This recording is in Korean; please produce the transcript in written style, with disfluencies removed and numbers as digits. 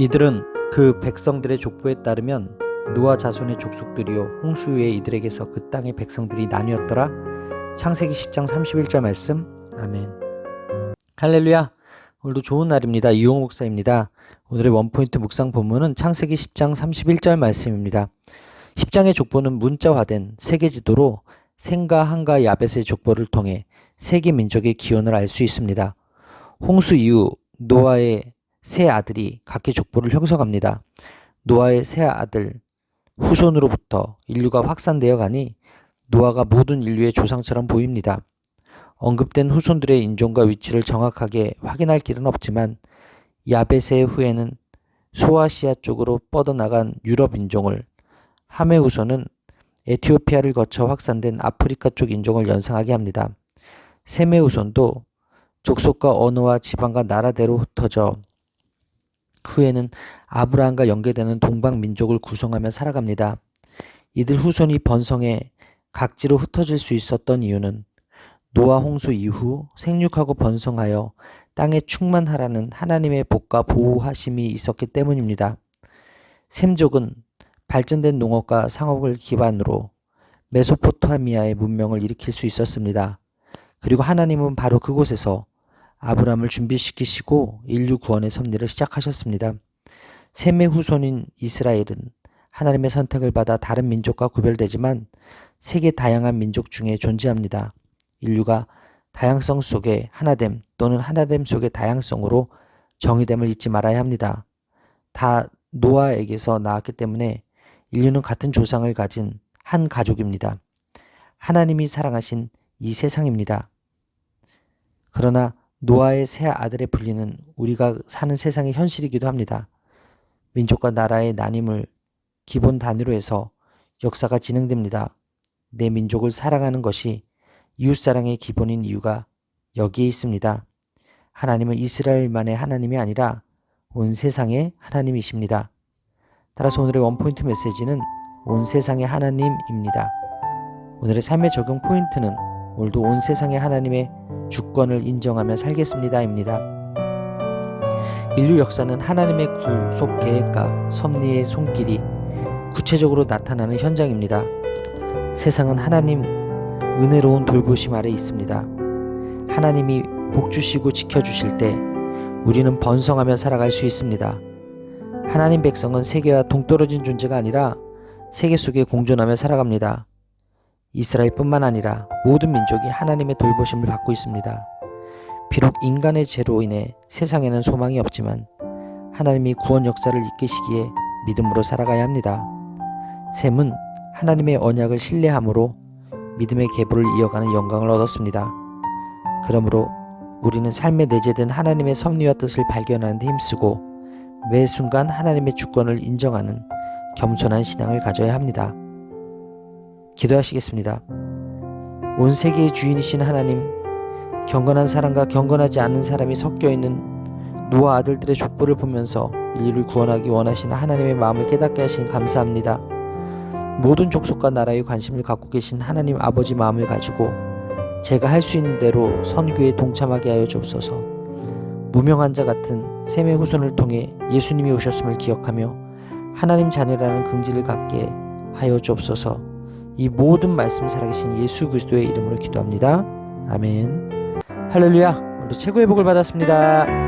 이들은 그 백성들의 족보에 따르면 노아 자손의 족속들이요 홍수 후에 이들에게서 그 땅의 백성들이 나뉘었더라. 창세기 10장 31절 말씀. 아멘. 할렐루야. 오늘도 좋은 날입니다. 이용호 목사입니다. 오늘의 원포인트 묵상 본문은 창세기 10장 31절 말씀입니다. 10장의 족보는 문자화된 세계지도로 생과 함과 야벳의 족보를 통해 세계 민족의 기원을 알 수 있습니다. 홍수 이후 노아의 세 아들이 각기 족보를 형성합니다. 노아의 세 아들 후손으로부터 인류가 확산되어 가니 노아가 모든 인류의 조상처럼 보입니다. 언급된 후손들의 인종과 위치를 정확하게 확인할 길은 없지만 야벳의 후에는 소아시아 쪽으로 뻗어나간 유럽 인종을, 함의 후손은 에티오피아를 거쳐 확산된 아프리카 쪽 인종을 연상하게 합니다. 셈의 후손도 족속과 언어와 지방과 나라대로 흩어져 후에는 아브라함과 연계되는 동방 민족을 구성하며 살아갑니다. 이들 후손이 번성해 각지로 흩어질 수 있었던 이유는 노아 홍수 이후 생육하고 번성하여 땅에 충만하라는 하나님의 복과 보호하심이 있었기 때문입니다. 셈족은 발전된 농업과 상업을 기반으로 메소포타미아의 문명을 일으킬 수 있었습니다. 그리고 하나님은 바로 그곳에서 아브라함을 준비시키시고 인류 구원의 섭리를 시작하셨습니다. 셈의 후손인 이스라엘은 하나님의 선택을 받아 다른 민족과 구별되지만 세계 다양한 민족 중에 존재합니다. 인류가 다양성 속의 하나됨 또는 하나됨 속의 다양성으로 정의됨을 잊지 말아야 합니다. 다 노아에게서 나왔기 때문에 인류는 같은 조상을 가진 한 가족입니다. 하나님이 사랑하신 이 세상입니다. 그러나 노아의 세 아들에 불리는 우리가 사는 세상의 현실이기도 합니다. 민족과 나라의 나님을 기본 단위로 해서 역사가 진행됩니다. 내 민족을 사랑하는 것이 이웃사랑의 기본인 이유가 여기에 있습니다. 하나님은 이스라엘만의 하나님이 아니라 온 세상의 하나님이십니다. 따라서 오늘의 원포인트 메시지는 온 세상의 하나님입니다. 오늘의 삶의 적용 포인트는 오늘도 온 세상의 하나님의 주권을 인정하며 살겠습니다입니다. 인류 역사는 하나님의 구속 계획과 섭리의 손길이 구체적으로 나타나는 현장입니다. 세상은 하나님 은혜로운 돌보심 아래 있습니다. 하나님이 복주시고 지켜주실 때 우리는 번성하며 살아갈 수 있습니다. 하나님 백성은 세계와 동떨어진 존재가 아니라 세계 속에 공존하며 살아갑니다. 이스라엘뿐만 아니라 모든 민족이 하나님의 돌보심을 받고 있습니다. 비록 인간의 죄로 인해 세상에는 소망이 없지만 하나님이 구원 역사를 이끄시기에 믿음으로 살아가야 합니다. 셈은 하나님의 언약을 신뢰함으로 믿음의 계보를 이어가는 영광을 얻었습니다. 그러므로 우리는 삶에 내재된 하나님의 섭리와 뜻을 발견하는 데 힘쓰고 매 순간 하나님의 주권을 인정하는 겸손한 신앙을 가져야 합니다. 기도하시겠습니다. 온 세계의 주인이신 하나님, 경건한 사람과 경건하지 않은 사람이 섞여있는 노아 아들들의 족보를 보면서 인류를 구원하기 원하시는 하나님의 마음을 깨닫게 하시니 감사합니다. 모든 족속과 나라에 관심을 갖고 계신 하나님 아버지 마음을 가지고 제가 할 수 있는 대로 선교에 동참하게 하여 주옵소서. 무명한 자 같은 셈의 후손을 통해 예수님이 오셨음을 기억하며 하나님 자녀라는 긍지를 갖게 하여 주옵소서. 이 모든 말씀 살아계신 예수 그리스도의 이름으로 기도합니다. 아멘. 할렐루야. 오늘도 최고의 복을 받았습니다.